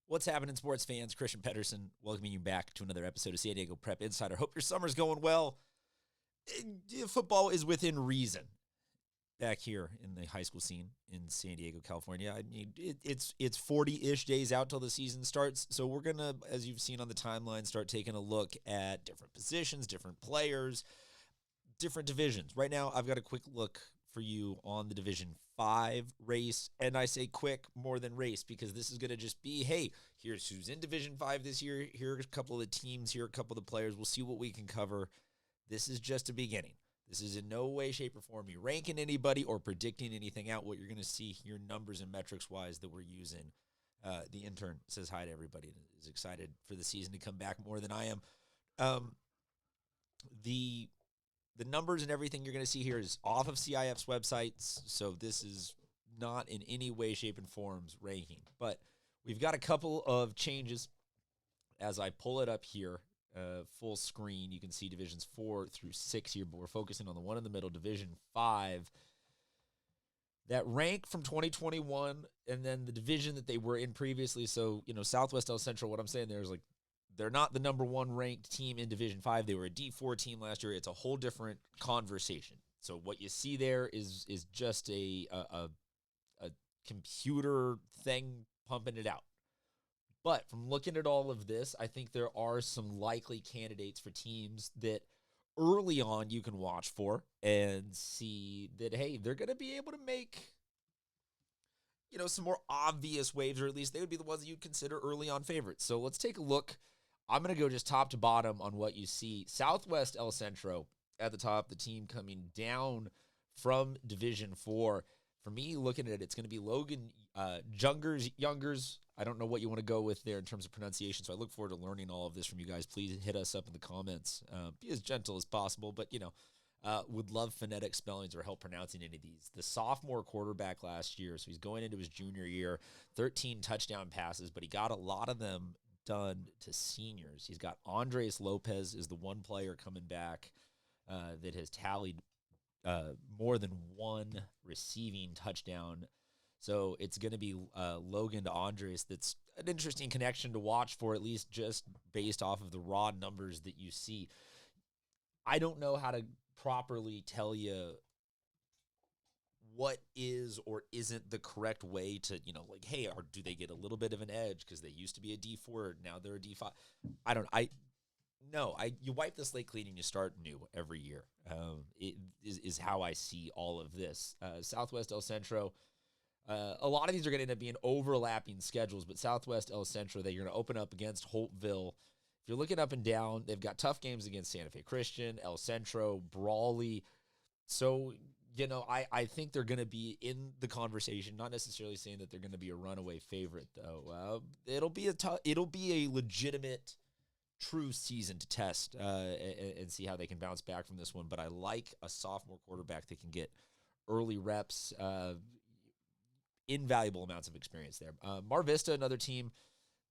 What's happening, sports fans? Christian Pedersen welcoming you back to another episode of San Diego Prep Insider. Hope your summer's going well. Football is within reason back here in the high school scene in San Diego, California. I mean, it's 40-ish days out till the season starts, so we're going to, as you've seen on the timeline, start taking a look at different positions, different players, different divisions. Right now, I've got a quick look for you on the Division 5 race, and I say quick more than race because this is going to just be, hey, here's who's in Division 5 this year, here are a couple of the teams, here are a couple of the players, we'll see what we can cover. This is just a beginning. This is in no way, shape, or form me ranking anybody or predicting anything out. What you're going to see here, numbers and metrics-wise, that we're using. The intern says hi to everybody and is excited for the season to come back more than I am. The numbers and everything you're going to see here is off of CIF's websites, so this is not in any way, shape, and forms ranking. But we've got a couple of changes as I pull it up here. Full screen, you can see Divisions 4 through 6 here, but we're focusing on the one in the middle, Division 5. That rank from 2021 and then the division that they were in previously. So, Southwest El Central, what I'm saying there is like, they're not the number one ranked team in Division 5. They were a D4 team last year. It's a whole different conversation. So what you see there is just a computer thing pumping it out. But from looking at all of this, I think there are some likely candidates for teams that early on you can watch for and see that, hey, they're going to be able to make, some more obvious waves, or at least they would be the ones that you'd consider early on favorites. So let's take a look. I'm going to go just top to bottom on what you see. Southwest El Centro at the top, the team coming down from Division 4. For me, looking at it, it's going to be Logan Youngers. I don't know what you want to go with there in terms of pronunciation, so I look forward to learning all of this from you guys. Please hit us up in the comments. Be as gentle as possible, but, would love phonetic spellings or help pronouncing any of these. The sophomore quarterback last year, so he's going into his junior year, 13 touchdown passes, but he got a lot of them done to seniors. He's got Andres Lopez is the one player coming back that has tallied more than one receiving touchdown. So it's going to be Logan to Andres. That's an interesting connection to watch for, at least just based off of the raw numbers that you see. I don't know how to properly tell you what is or isn't the correct way to, hey, or do they get a little bit of an edge because they used to be a D4, now they're a D5? You wipe the slate clean and you start new every year. It is how I see all of this. Southwest El Centro, a lot of these are going to end up being overlapping schedules, but Southwest El Centro, that you're going to open up against Holtville. If you're looking up and down, they've got tough games against Santa Fe Christian, El Centro, Brawley. So, I think they're going to be in the conversation, not necessarily saying that they're going to be a runaway favorite, though. It'll be a legitimate, true season to test and see how they can bounce back from this one. But I like a sophomore quarterback that can get early reps, invaluable amounts of experience there. Mar Vista, another team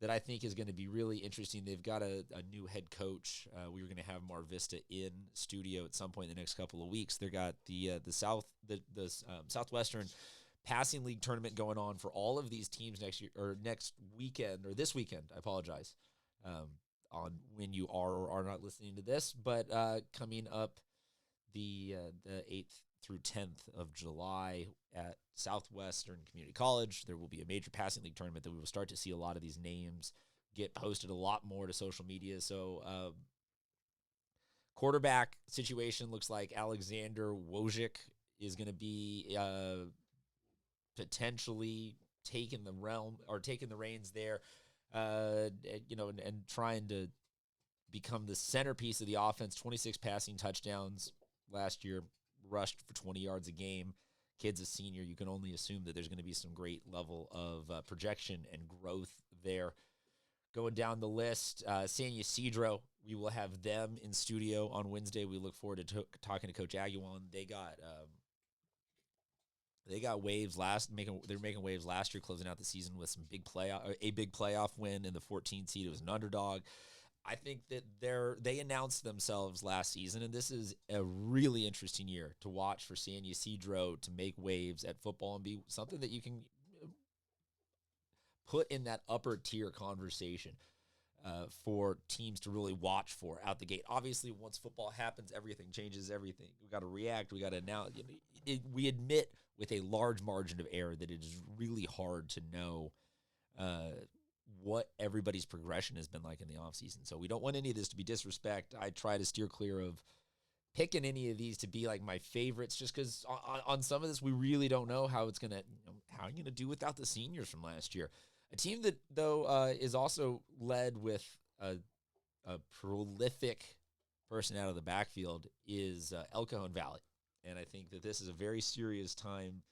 that I think is going to be really interesting. They've got a new head coach. We were going to have Mar Vista in studio at some point in the next couple of weeks. They've got the Southwestern Passing League tournament going on for all of these teams next weekend, or this weekend. I apologize on when you are or are not listening to this, but coming up the 8th through 10th of July at Southwestern Community College. There will be a major passing league tournament that we will start to see a lot of these names get posted a lot more to social media. So quarterback situation looks like Alexander Wojcik is going to be potentially taking the reins there, and trying to become the centerpiece of the offense. 26 passing touchdowns last year, rushed for 20 yards a game. Kid's a senior. You can only assume that there's going to be some great level of projection and growth there. Going down the list, San Ysidro, we will have them in studio on Wednesday. We look forward to talking to Coach Aguilon. They got waves they're making waves last year, closing out the season with a big playoff win in the 14th seed. It was an underdog. I think that they announced themselves last season, and this is a really interesting year to watch for San Ysidro to make waves at football and be something that you can put in that upper tier conversation for teams to really watch for out the gate. Obviously, once football happens, everything changes. Everything we got to react. We got to now. We admit with a large margin of error that it is really hard to know what everybody's progression has been like in the offseason. So we don't want any of this to be disrespect. I try to steer clear of picking any of these to be like my favorites, just because on some of this we really don't know how it's gonna, how you're gonna do without the seniors from last year. A team that though is also led with a prolific person out of the backfield is El Cajon Valley, and I think that this is a very serious time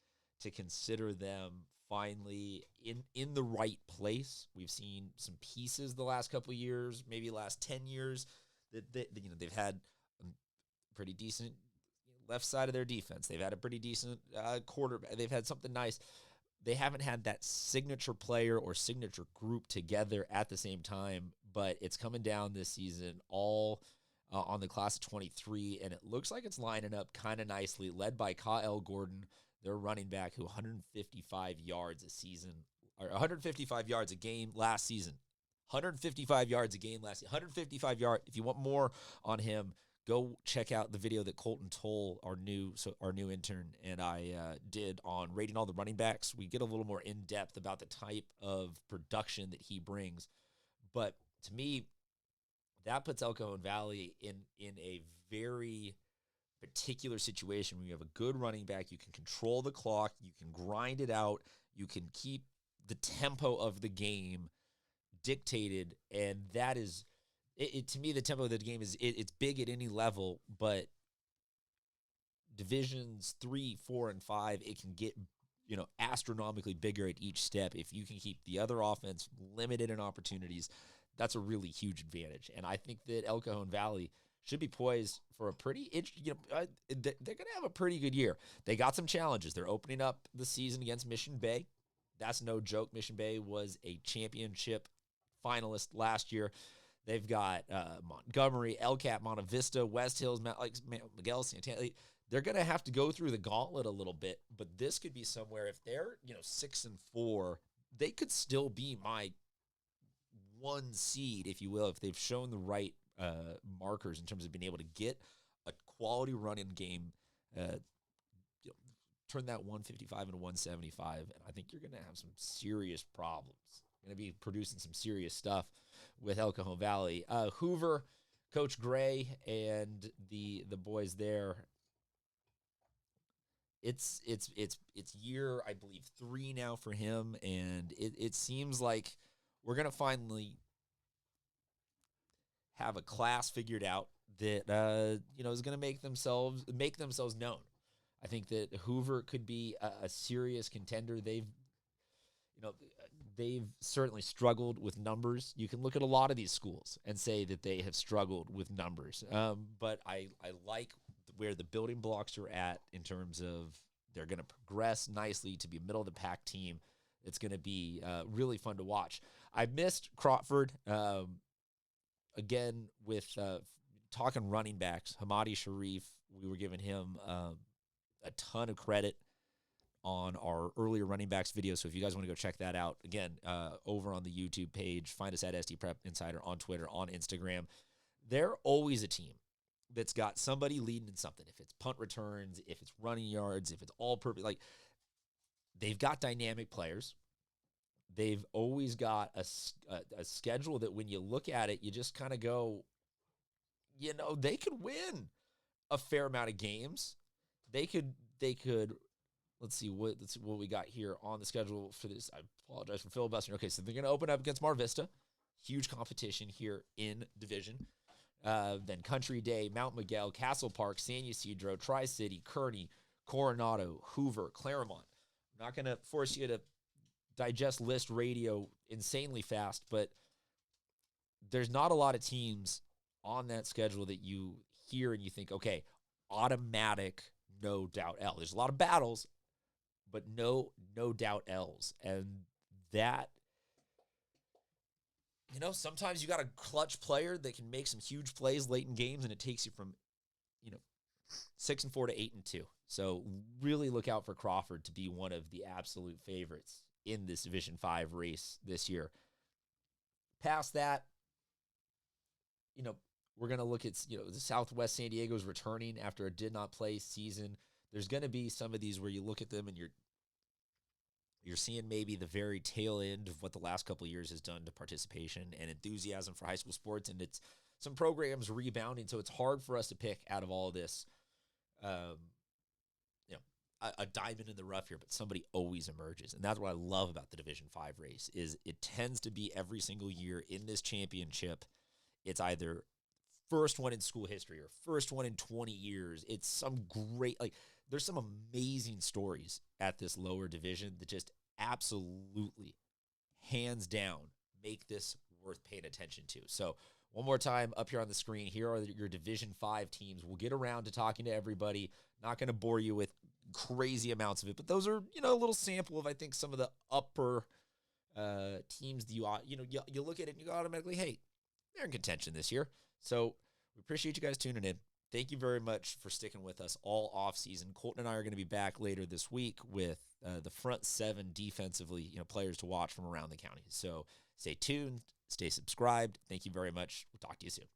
to consider them finally in the right place. We've seen some pieces the last couple of years, maybe last 10 years, that they've had pretty decent left side of their defense. They've had a pretty decent quarterback. They've had something nice. They haven't had that signature player or signature group together at the same time, but it's coming down this season all on the class of 23, and it looks like it's lining up kind of nicely, led by Kyle Gordon, their running back, who 155 yards a season, or 155 yards a game last season. 155 yards a game last season. 155 yards. If you want more on him, go check out the video that Colton Toll, our new intern, and I did on rating all the running backs. We get a little more in-depth about the type of production that he brings. But to me, that puts El Cajon Valley in a very particular situation where you have a good running back. You can control the clock. You can grind it out. You can keep the tempo of the game dictated, and that is... to me, the tempo of the game is it's big at any level, but divisions 3, 4, and 5, it can get astronomically bigger at each step. If you can keep the other offense limited in opportunities, that's a really huge advantage. And I think that El Cajon Valley should be poised for a pretty they're going to have a pretty good year. They got some challenges. They're opening up the season against Mission Bay. That's no joke. Mission Bay was a championship finalist last year. They've got Montgomery, El Cap, Monte Vista, West Hills, Miguel, Santana. They're going to have to go through the gauntlet a little bit, but this could be somewhere. If they're 6-4, they could still be my 1 seed, if you will, if they've shown the right markers in terms of being able to get a quality running game, turn that 155 into 175, and I think you're going to have some serious problems. Going to be producing some serious stuff with El Cajon Valley. Hoover, Coach Gray, and the boys there. It's year, I believe, 3 now for him, and it seems like we're gonna finally have a class figured out that is gonna make themselves known. I think that Hoover could be a serious contender. They've certainly struggled with numbers. You can look at a lot of these schools and say that they have struggled with numbers. But I like where the building blocks are at in terms of they're going to progress nicely to be a middle-of-the-pack team. It's going to be really fun to watch. I missed Crawford again with talking running backs. Hamadi Sharif, we were giving him a ton of credit on our earlier running backs video. So if you guys want to go check that out, again, over on the YouTube page, find us at SD Prep Insider on Twitter, on Instagram. They're always a team that's got somebody leading in something. If it's punt returns, if it's running yards, if it's all purpose, like they've got dynamic players. They've always got a schedule that when you look at it, you just kind of go, they could win a fair amount of games. They could. Let's see what we got here on the schedule for this. I apologize for filibustering. Okay, so they're going to open up against Mar Vista. Huge competition here in division. Then Country Day, Mount Miguel, Castle Park, San Ysidro, Tri-City, Kearney, Coronado, Hoover, Claremont. I'm not going to force you to digest list radio insanely fast, but there's not a lot of teams on that schedule that you hear and you think, okay, automatic, no doubt L. There's a lot of battles, but no doubt L's. And that, sometimes you got a clutch player that can make some huge plays late in games, and it takes you from, 6-4 to 8-2. So really look out for Crawford to be one of the absolute favorites in this Division 5 race this year. Past that, we're going to look at, the Southwest San Diego's returning after a did not play season. There's going to be some of these where you look at them and you're seeing maybe the very tail end of what the last couple of years has done to participation and enthusiasm for high school sports, and it's some programs rebounding, so it's hard for us to pick out of all of this, a diamond in the rough here, but somebody always emerges, and that's what I love about the Division 5 race, is it tends to be every single year in this championship, it's either first one in school history or first one in 20 years. It's some great, there's some amazing stories at this lower division that just absolutely, hands down, make this worth paying attention to. So one more time up here on the screen, here are your Division 5 teams. We'll get around to talking to everybody. Not going to bore you with crazy amounts of it, but those are, a little sample of, I think, some of the upper teams that you look at it and you go automatically, hey, they're in contention this year. So we appreciate you guys tuning in. Thank you very much for sticking with us all off season. Colton and I are going to be back later this week with the front seven defensively, players to watch from around the county. So stay tuned, stay subscribed. Thank you very much. We'll talk to you soon.